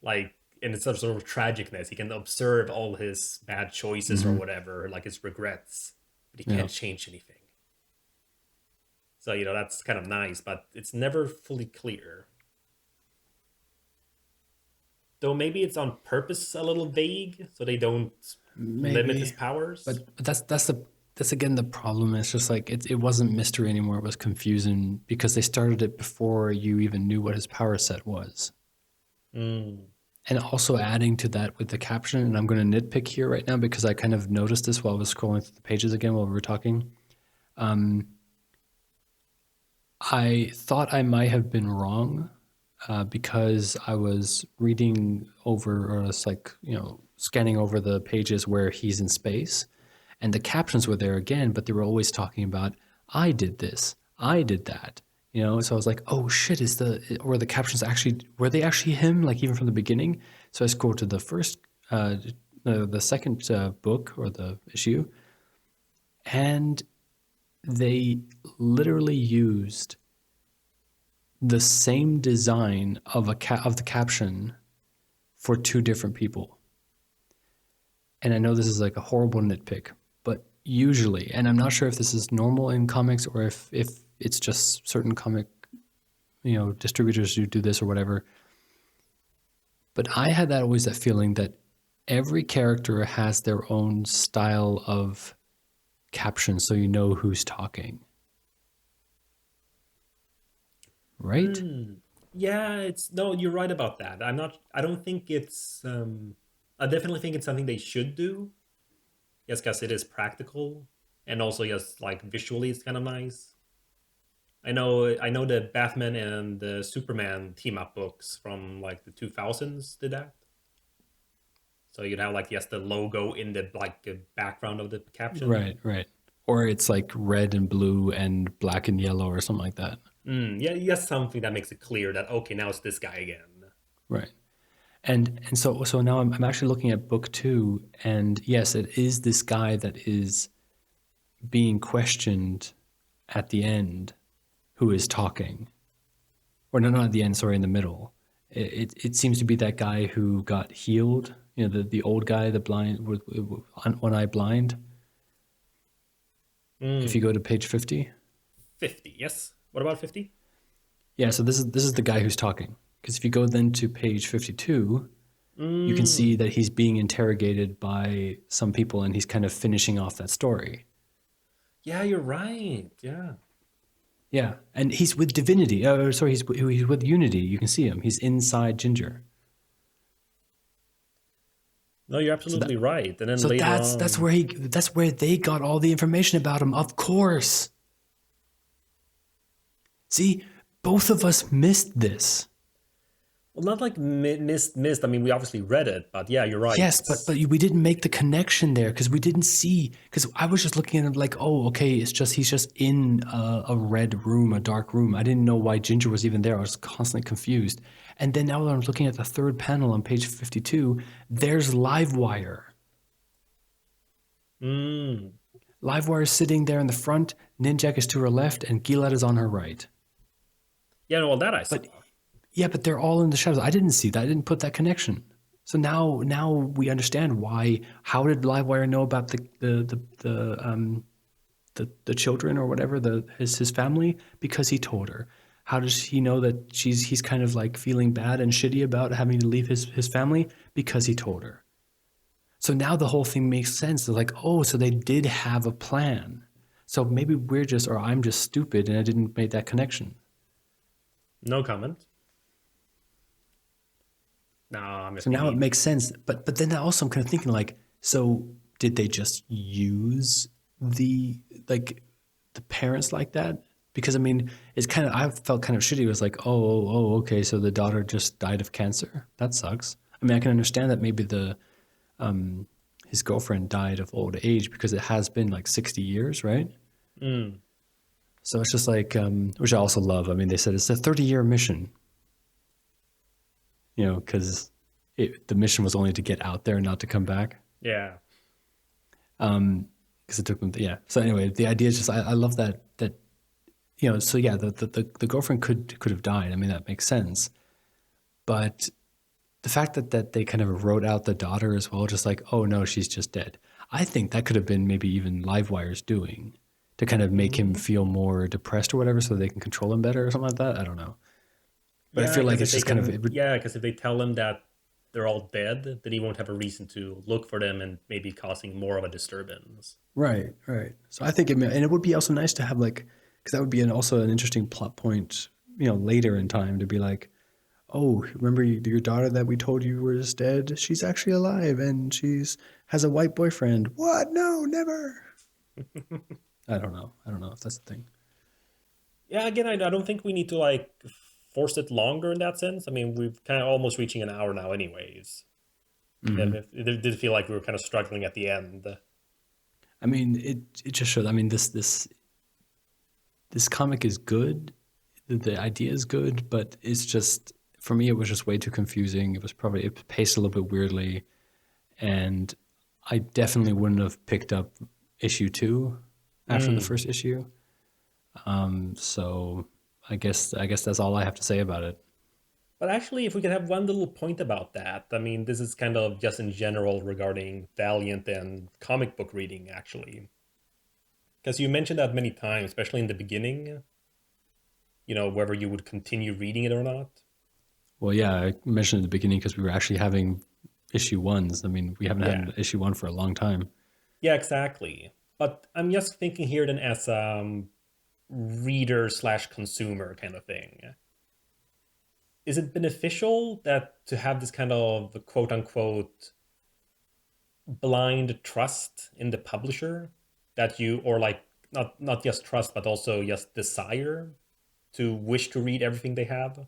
like in its sort of tragicness. He can observe all his bad choices or Hmm. whatever, like his regrets, but he Yeah. can't change anything. So that's kind of nice, but it's never fully clear. Though maybe it's on purpose a little vague, so they don't limit his Maybe. powers. But that's again the problem. It's just like it wasn't mystery anymore. It was confusing because they started it before you even knew what his power set was. Mm. And also adding to that with the caption, and I'm going to nitpick here right now because I kind of noticed this while I was scrolling through the pages again while we were talking. I thought I might have been wrong because I was reading over, or it's like, scanning over the pages where he's in space, and the captions were there again, but they were always talking about, I did this, I did that. So I was like, oh shit, were the captions actually, were they actually him, like even from the beginning? So I scrolled to the second book or the issue, and they literally used the same design of the caption for two different people. And I know this is like a horrible nitpick, but usually, and I'm not sure if this is normal in comics or if it's just certain comic, distributors who do this or whatever. But I had that feeling that every character has their own style of caption, so you know who's talking. Right? Yeah, it's no, you're right about that. I don't think it's I definitely think it's something they should do. Yes, because it is practical, and also yes, like visually it's kind of nice. I know the Batman and the Superman team up books from like the 2000s did that. So you'd have like yes the logo in the like background of the caption. Right, right. Or it's like red and blue and black and yellow or something like that. Yeah, yes, something that makes it clear that okay, now it's this guy again. Right. And so now I'm actually looking at book 2, and yes, it is this guy that is being questioned at the end who is talking. Or no, not at the end, sorry, in the middle. It seems to be that guy who got healed, the old guy, the blind, with one eye blind. If you go to page 50. 50, yes. What about 50? Yeah, so this is the guy who's talking. Because if you go then to page 52, you can see that he's being interrogated by some people and he's kind of finishing off that story. Yeah, you're right. Yeah. Yeah, and he's with Divinity. Sorry, he's with Unity. You can see him. He's inside Ginger. No, you're So that absolutely right. And then so later that's on, where they got all the information about him. Of course. See, both of us missed this. well, not like missed. I mean, we obviously read it, but yeah, you're right. Yes, but we didn't make the connection there because we didn't see. Because I was just looking at it like, oh, okay, he's just in a red room, a dark room. I didn't know why Ginger was even there. I was constantly confused. And then now that I'm looking at the third panel on page 52, there's Livewire. Mm. Livewire is sitting there in the front. Ninjak is to her left, and Gillette is on her right. Yeah, no, well, that I saw. But yeah, but they're all in the shadows. I didn't see that. I didn't put that connection. So now we understand why. How did Livewire know about the children or whatever, his family? Because he told her. How does he know that he's kind of like feeling bad and shitty about having to leave his family? Because he told her. So now the whole thing makes sense. They're like, oh, so they did have a plan. So maybe I'm just stupid and I didn't make that connection. No comment. No, I'm just So now it being. makes sense. But then also I'm kind of thinking like, so did they just use the parents like that? Because I mean, I felt kind of shitty. It was like, okay, so the daughter just died of cancer. That sucks. I mean, I can understand that maybe his girlfriend died of old age because it has been like 60 years, right? Mm. So it's just like, which I also love. I mean, they said it's a 30-year mission, because the mission was only to get out there, not to come back. Yeah. Because it took them, yeah. So anyway, the idea is just, I love that, so yeah, the girlfriend could have died. I mean, that makes sense. But the fact that they kind of wrote out the daughter as well, just like, oh no, she's just dead. I think that could have been maybe even Livewire's doing to kind of make him feel more depressed or whatever so they can control him better or something like that. I don't know. But I Yeah, feel like because it's if they just kind of, can, yeah, because if they tell him that they're all dead, then he won't have a reason to look for them and maybe causing more of a disturbance. right, right. So I think and it would be also nice to have like, because that would be also an interesting plot point, later in time to be like, Oh, remember your daughter that we told you was dead? She's actually alive and she's has a white boyfriend. What? No, never. I don't know. I don't know if that's the thing. Yeah, again, I don't think we need to like force it longer in that sense. I mean, we've kind of almost reaching an hour now, anyways. Hmm. It did feel like we were kind of struggling at the end. I mean, it just shows. I mean, this comic is good. The idea is good, but it's just for me, it was just way too confusing. It paced a little bit weirdly, and I definitely wouldn't have picked up issue two after the Mm. first issue. So I guess that's all I have to say about it. But actually, if we could have one little point about that, I mean, this is kind of just in general regarding Valiant and comic book reading, actually. Because you mentioned that many times, especially in the beginning, whether you would continue reading it or not. Well, yeah, I mentioned at the beginning because we were actually having issue ones. I mean, we haven't Yeah, had issue one for a long time. yeah, exactly. But I'm just thinking here then as reader slash consumer kind of thing. Is it beneficial that to have this kind of quote unquote blind trust in the publisher that you or like not just trust but also just desire to wish to read everything they have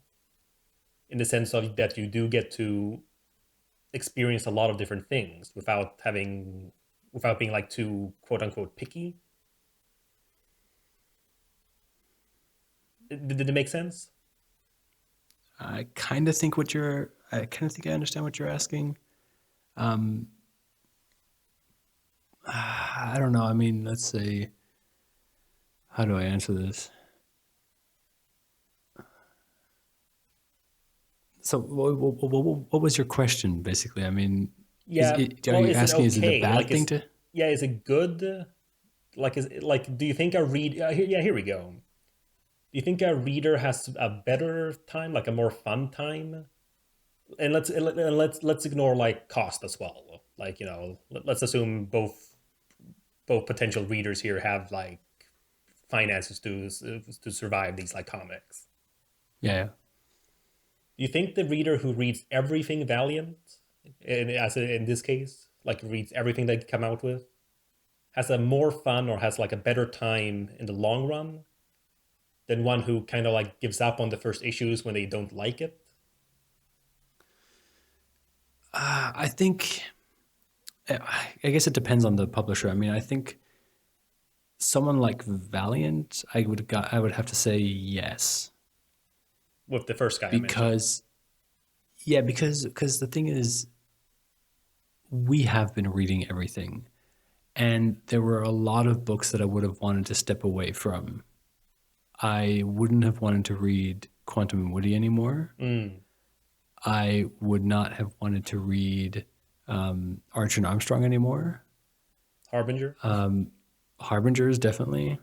in the sense of that you do get to experience a lot of different things without being like too quote unquote picky. Did it make sense? I kind of think I understand what you're asking. Um, I don't know. I mean, let's say, how do I answer this? So, what was your question basically? I mean, Yeah, are well, you is it asking, is it a okay, bad like thing is to? yeah, is it good, like is like do you think a read yeah, here we go. Do you think a reader has a better time, like a more fun time? And let's ignore like cost as well. Like let's assume both potential readers here have like finances to survive these like comics. Yeah, yeah. Do you think the reader who reads everything Valiant, in this case, like reads everything they come out with, has a more fun or has like a better time in the long run than one who kind of like gives up on the first issues when they don't like it? I think. I guess it depends on the publisher. I mean, I think someone like Valiant, I would have to say yes With the first guy I mentioned. because yeah, because the thing is, we have been reading everything, and there were a lot of books that I would have wanted to step away from. I wouldn't have wanted to read Quantum and Woody anymore. Mm. I would not have wanted to read Archer and Armstrong anymore. Harbinger. Harbingers, definitely.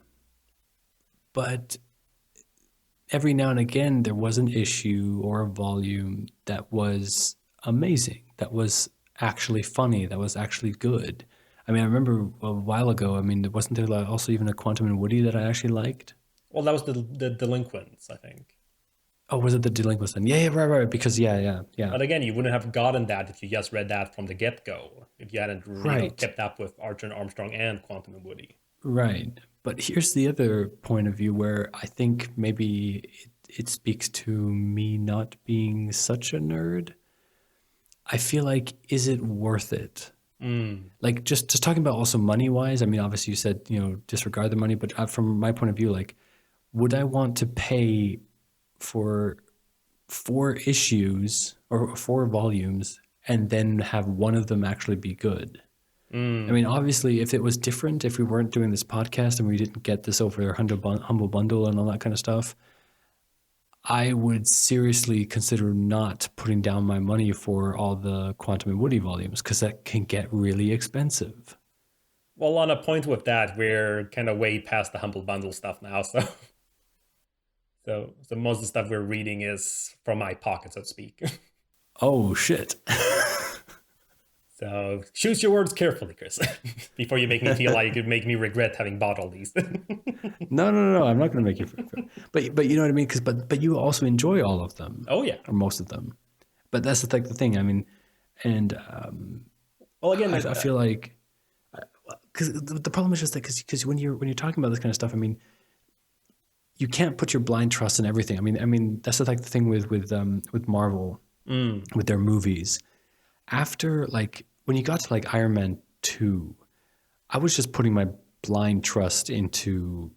But every now and again, there was an issue or a volume that was amazing, that was actually funny, that was actually good. I mean, I remember a while ago, I mean, wasn't there also even a Quantum and Woody that I actually liked? Well, that was the delinquents, I think. Oh, was it the Delinquents then? Yeah, yeah, right, right. Because yeah. But again, you wouldn't have gotten that if you just read that from the get go. If you hadn't, Right, kept up with Archer and Armstrong and Quantum and Woody. right. But here's the other point of view where I think maybe it speaks to me not being such a nerd. I feel like, is it worth it? Mm. Like just talking about also money wise. I mean, obviously you said disregard the money, but from my point of view, like, would I want to pay for four issues or four volumes and then have one of them actually be good? I Mm. mean, obviously, if it was different, if we weren't doing this podcast and we didn't get this over Humble Bundle and all that kind of stuff, I would seriously consider not putting down my money for all the Quantum and Woody volumes because that can get really expensive. Well, on a point with that, we're kind of way past the humble bundle stuff now. So, so most of the stuff we're reading is from my pocket, so to speak. Oh shit! So choose your words carefully, Chris, before you make me feel like you make me regret having bought all these. No. I'm not going to make you. But you know what I mean? Because but you also enjoy all of them, Oh yeah. or most of them. But that's the thing. I mean, and Well, again, I feel like because the problem is just that because when you're talking about this kind of stuff, I mean, you can't put your blind trust in everything. I mean that's the thing with Marvel, with their movies. After like when you got to like Iron Man 2, I was just putting my blind trust into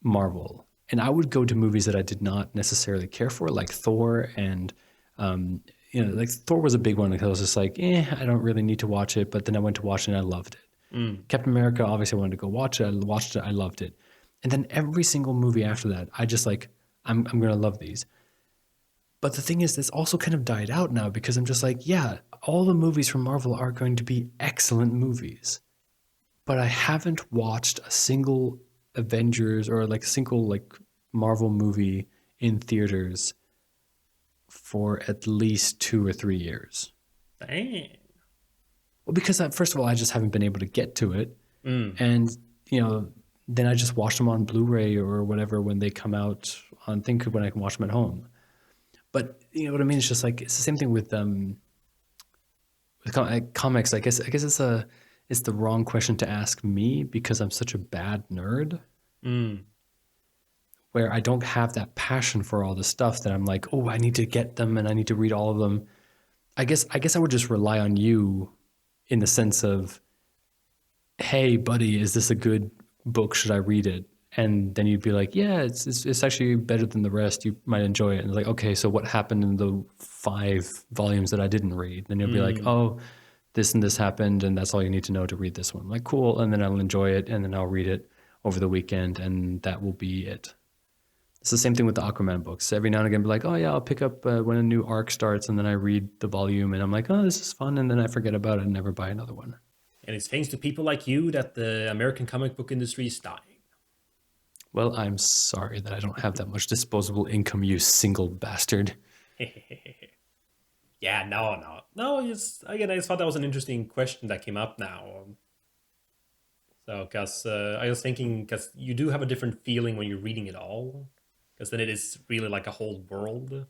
Marvel, and I would go to movies that I did not necessarily care for, like Thor, and like Thor was a big one because I was just like, I don't really need to watch it, but then I went to watch it and I loved it. Captain America, obviously, I wanted to go watch it. I watched it, I loved it, and then every single movie after that, I just like, I'm gonna love these. But the thing is, this also kind of died out now because I'm just like, yeah, all the movies from Marvel are going to be excellent movies, but I haven't watched a single Avengers or like a single like Marvel movie in theaters for at least 2 or 3 years. Dang. Well, because first of all, I just haven't been able to get to it, and then I just watch them on Blu-ray or whatever when they come out on Think when I can watch them at home. But you know what I mean? It's just like it's the same thing with comics. I guess it's the wrong question to ask me because I'm such a bad nerd. Where I don't have that passion for all this stuff that I'm like, oh, I need to get them and I need to read all of them. I guess I would just rely on you in the sense of, hey, buddy, is this a good book? Should I read it? And then you'd be like, yeah, it's actually better than the rest. You might enjoy it. And it's like, okay, so what happened in the 5 volumes that I didn't read? Then you'll be like, oh, this and this happened, and that's all you need to know to read this one. I'm like, cool, and then I'll enjoy it, and then I'll read it over the weekend, and that will be it. It's the same thing with the Aquaman books. Every now and again, I'll be like, oh yeah, I'll pick up when a new arc starts, and then I read the volume, and I'm like, oh, this is fun, and then I forget about it and never buy another one. And it's thanks to people like you that the American comic book industry is dying. Well, I'm sorry that I don't have that much disposable income, you single bastard. Yeah, no. Again, I just thought that was an interesting question that came up now. So, because I was thinking, because you do have a different feeling when you're reading it all, because then it is really like a whole world.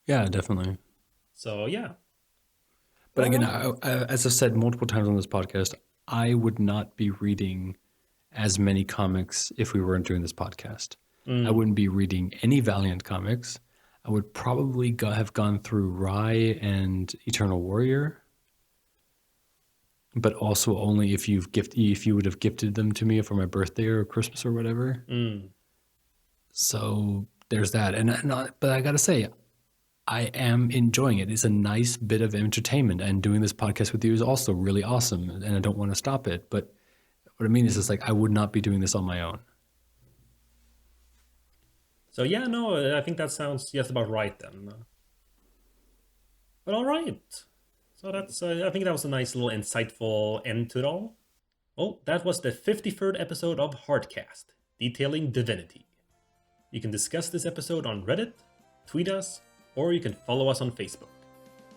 Yeah, definitely. So yeah. But again, as I've said multiple times on this podcast, I would not be reading as many comics if we weren't doing this podcast. I wouldn't be reading any Valiant comics. I would probably have gone through Rai and Eternal Warrior, but also only if you would have gifted them to me for my birthday or Christmas or whatever. So there's that. But I gotta say, I am enjoying it. It's a nice bit of entertainment, and doing this podcast with you is also really awesome, and I don't want to stop it. But what I mean is, it's like I would not be doing this on my own. So yeah, no, I think that sounds just about right then. But all right. So that's I think that was a nice little insightful end to it all. Well, that was the 53rd episode of Hardcast, detailing Divinity. You can discuss this episode on Reddit, tweet us, or you can follow us on Facebook.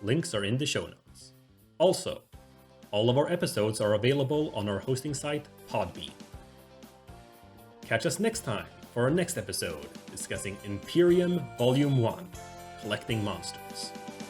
Links are in the show notes. Also, all of our episodes are available on our hosting site, Podbean. Catch us next time for our next episode, discussing Imperium Volume 1, Collecting Monsters.